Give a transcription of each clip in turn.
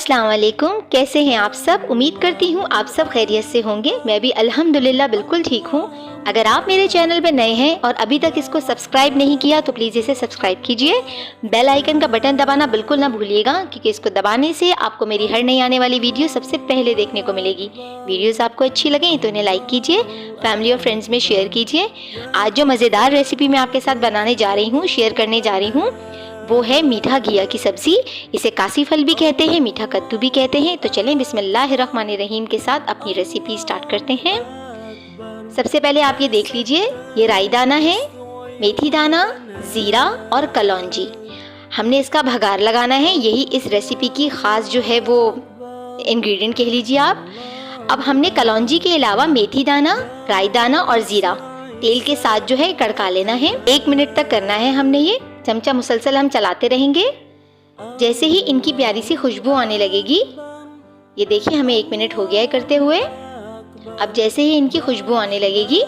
अस्सलाम वालेकुम। कैसे हैं आप सब? उम्मीद करती हूँ आप सब खैरियत से होंगे। मैं भी अल्हम्दुलिल्लाह बिल्कुल ठीक हूँ। अगर आप मेरे चैनल पे नए हैं और अभी तक इसको सब्सक्राइब नहीं किया तो प्लीज़ इसे सब्सक्राइब कीजिए। बेल आइकन का बटन दबाना बिल्कुल ना भूलिएगा, क्योंकि इसको दबाने से आपको मेरी हर नई आने वाली वीडियो सबसे पहले देखने को मिलेगी। वीडियोज़ आपको अच्छी लगें तो इन्हें लाइक कीजिए, फैमिली और फ्रेंड्स में शेयर कीजिए। आज जो मज़ेदार रेसिपी मैं आपके साथ बनाने जा रही हूँ, शेयर करने जा रही हूँ, वो है मीठा घिया की सब्ज़ी। इसे कासी फल भी कहते हैं, मीठा कद्दू भी कहते हैं। तो चलें बिस्मिल्लाहिर्रहमानिर्रहीम के साथ अपनी रेसिपी स्टार्ट करते हैं। सबसे पहले आप ये देख लीजिए, ये राई दाना है, मेथी दाना, ज़ीरा और कलौंजी। हमने इसका भगार लगाना है, यही इस रेसिपी की ख़ास जो है वो इंग्रेडिएंट कह लीजिए आप। अब हमने कलौंजी के अलावा मेथी दाना, राई दाना और ज़ीरा तेल के साथ जो है कड़का लेना है। 1 मिनट तक करना है हमने ये। चमचा मुसलसल हम चलाते रहेंगे। जैसे ही इनकी प्यारी सी खुशबू आने लगेगी, ये देखिए हमें 1 मिनट हो गया है करते हुए। अब जैसे ही इनकी खुशबू आने लगेगी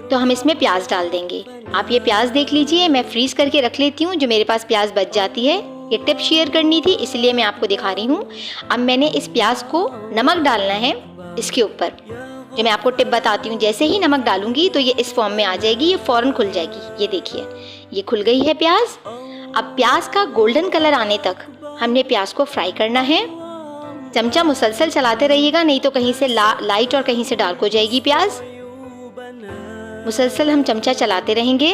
तो हम इसमें प्याज डाल देंगे। आप ये प्याज देख लीजिए, मैं फ्रीज करके रख लेती हूँ जो मेरे पास प्याज बच जाती है। ये टिप शेयर करनी थी इसलिए मैं आपको दिखा रही हूँ। अब मैंने इस प्याज को नमक डालना है इसके ऊपर, जो मैं आपको टिप बताती हूँ। जैसे ही नमक डालूंगी तो ये इस फॉर्म में आ जाएगी, ये फ़ौरन खुल जाएगी। ये देखिए ये खुल गई है प्याज। अब प्याज का गोल्डन कलर आने तक हमने प्याज को फ्राई करना है। चमचा मुसलसल चलाते रहिएगा, नहीं तो कहीं से लाइट और कहीं से डार्क हो जाएगी प्याज। मुसलसल हम चमचा चलाते रहेंगे।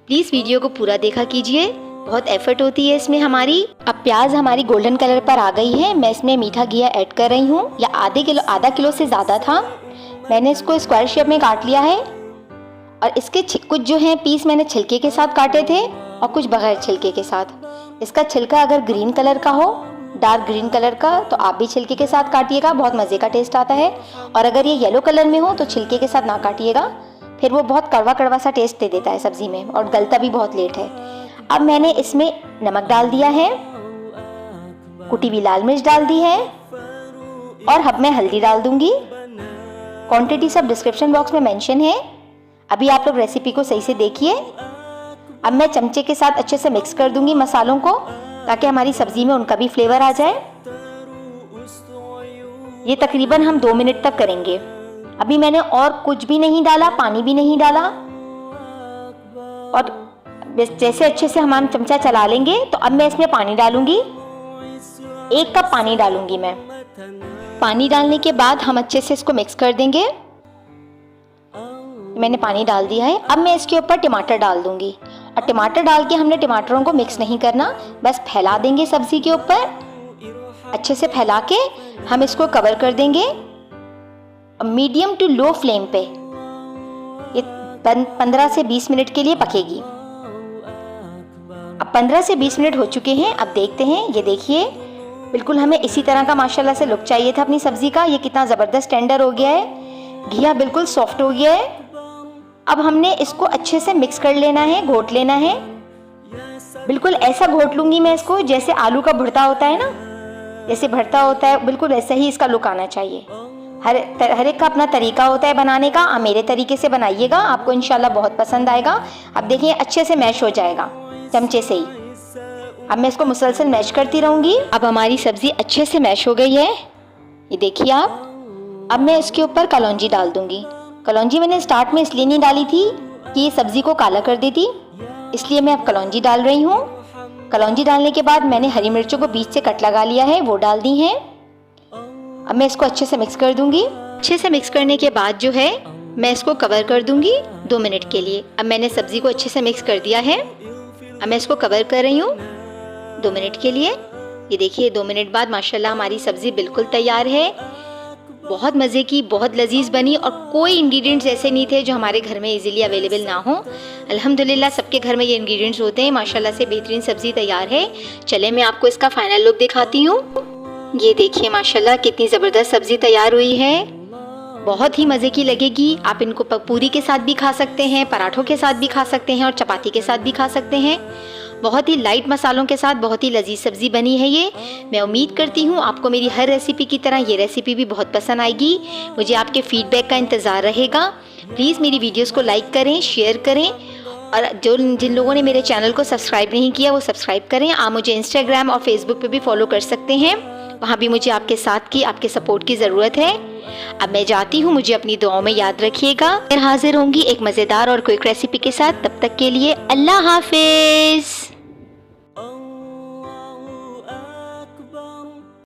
प्लीज़ वीडियो को पूरा देखा कीजिए, बहुत एफर्ट होती है इसमें हमारी। अब प्याज हमारी गोल्डन कलर पर आ गई है। मैं इसमें मीठा घिया ऐड कर रही हूँ। या आधा किलो से ज़्यादा था। मैंने इसको स्क्वायर शेप में काट लिया है और इसके कुछ जो हैं पीस मैंने छिलके के साथ काटे थे और कुछ बगैर छिलके के साथ। इसका छिलका अगर ग्रीन कलर का हो, डार्क ग्रीन कलर का, तो आप भी छिलके के साथ काटिएगा, बहुत मज़े का टेस्ट आता है। और अगर ये येलो कलर में हो तो छिलके के साथ ना काटिएगा, फिर वो बहुत कड़वा कड़वा सा टेस्ट दे देता है सब्ज़ी में और गलता भी बहुत लेट है। अब मैंने इसमें नमक डाल दिया है, कुटी हुई लाल मिर्च डाल दी है और अब मैं हल्दी डाल दूंगी। क्वांटिटी सब डिस्क्रिप्शन बॉक्स में मेंशन है। अभी आप लोग रेसिपी को सही से देखिए। अब मैं चमचे के साथ अच्छे से मिक्स कर दूंगी मसालों को, ताकि हमारी सब्जी में उनका भी फ्लेवर आ जाए। ये तकरीबन हम 2 मिनट तक करेंगे। अभी मैंने और कुछ भी नहीं डाला, पानी भी नहीं डाला। और जैसे अच्छे से हम चमचा चला लेंगे तो अब मैं इसमें पानी डालूंगी। 1 कप पानी डालूंगी मैं। पानी डालने के बाद हम अच्छे से इसको मिक्स कर देंगे। मैंने पानी डाल दिया है। अब मैं इसके ऊपर टमाटर डाल दूंगी और टमाटर डाल के हमने टमाटरों को मिक्स नहीं करना, बस फैला देंगे सब्जी के ऊपर। अच्छे से फैला के हम इसको कवर कर देंगे मीडियम टू लो फ्लेम पे। ये 15 से 20 मिनट के लिए पकेगी। अब 15 से 20 मिनट हो चुके हैं। अब देखते हैं, ये देखिए बिल्कुल हमें इसी तरह का माशाल्लाह से लुक चाहिए था अपनी सब्जी का। ये कितना ज़बरदस्त टेंडर हो गया है, घिया बिल्कुल सॉफ्ट हो गया है। अब हमने इसको अच्छे से मिक्स कर लेना है, घोट लेना है। बिल्कुल ऐसा घोट लूंगी मैं इसको जैसे आलू का भरता होता है ना, जैसे भरता होता है, बिल्कुल ऐसा ही इसका लुक आना चाहिए। हर एक का अपना तरीका होता है बनाने का। आप मेरे तरीके से बनाइएगा, आपको इंशाल्लाह बहुत पसंद आएगा। अब देखिए अच्छे से मैश हो जाएगा चमचे से ही। अब मैं इसको मुसलसल मैश करती रहूँगी। अब हमारी सब्ज़ी अच्छे से मैश हो गई है, ये देखिए आप। अब मैं इसके ऊपर कलौंजी डाल दूँगी। कलौंजी मैंने स्टार्ट में इसलिए नहीं डाली थी कि ये सब्ज़ी को काला कर देती, इसलिए मैं अब कलौंजी डाल रही हूँ। कलौंजी डालने के बाद मैंने हरी मिर्चों को बीच से कट लगा लिया है, वो डाल दी हैं। अब मैं इसको अच्छे से मिक्स कर दूँगी। अच्छे से मिक्स करने के बाद जो है मैं इसको कवर कर दूँगी 2 मिनट के लिए। अब मैंने सब्ज़ी को अच्छे से मिक्स कर दिया है। अब मैं इसको कवर कर रही हूँ 2 मिनट के लिए। ये देखिए 2 मिनट बाद माशाल्लाह हमारी सब्ज़ी बिल्कुल तैयार है। बहुत मज़े की, बहुत लजीज बनी और कोई इंग्रेडिएंट्स ऐसे नहीं थे जो हमारे घर में इजीली अवेलेबल ना हो। अल्हम्दुलिल्लाह सबके घर में ये इंग्रेडिएंट्स होते हैं। माशाल्लाह से बेहतरीन सब्ज़ी तैयार है। चले मैं आपको इसका फाइनल लुक दिखाती हूँ। ये देखिए माशाल्लाह कितनी ज़बरदस्त सब्ज़ी तैयार हुई है, बहुत ही मज़े की लगेगी। आप इनको पूरी के साथ भी खा सकते हैं, पराठों के साथ भी खा सकते हैं और चपाती के साथ भी खा सकते हैं। बहुत ही लाइट मसालों के साथ बहुत ही लजीज सब्ज़ी बनी है ये। मैं उम्मीद करती हूँ आपको मेरी हर रेसिपी की तरह ये रेसिपी भी बहुत पसंद आएगी। मुझे आपके फीडबैक का इंतज़ार रहेगा। प्लीज़ मेरी वीडियोस को लाइक करें, शेयर करें और जिन लोगों ने मेरे चैनल को सब्सक्राइब नहीं किया वो सब्सक्राइब करें। आप मुझे इंस्टाग्राम और फेसबुक पे भी फॉलो कर सकते हैं, वहाँ भी मुझे आपके साथ की आपके सपोर्ट की ज़रूरत है। अब मैं जाती हूँ, मुझे अपनी दुआओं में याद रखिएगा। फिर हाजिर होंगी एक मज़ेदार और क्विक रेसिपी के साथ। तब तक के लिए अल्लाह हाफिज़।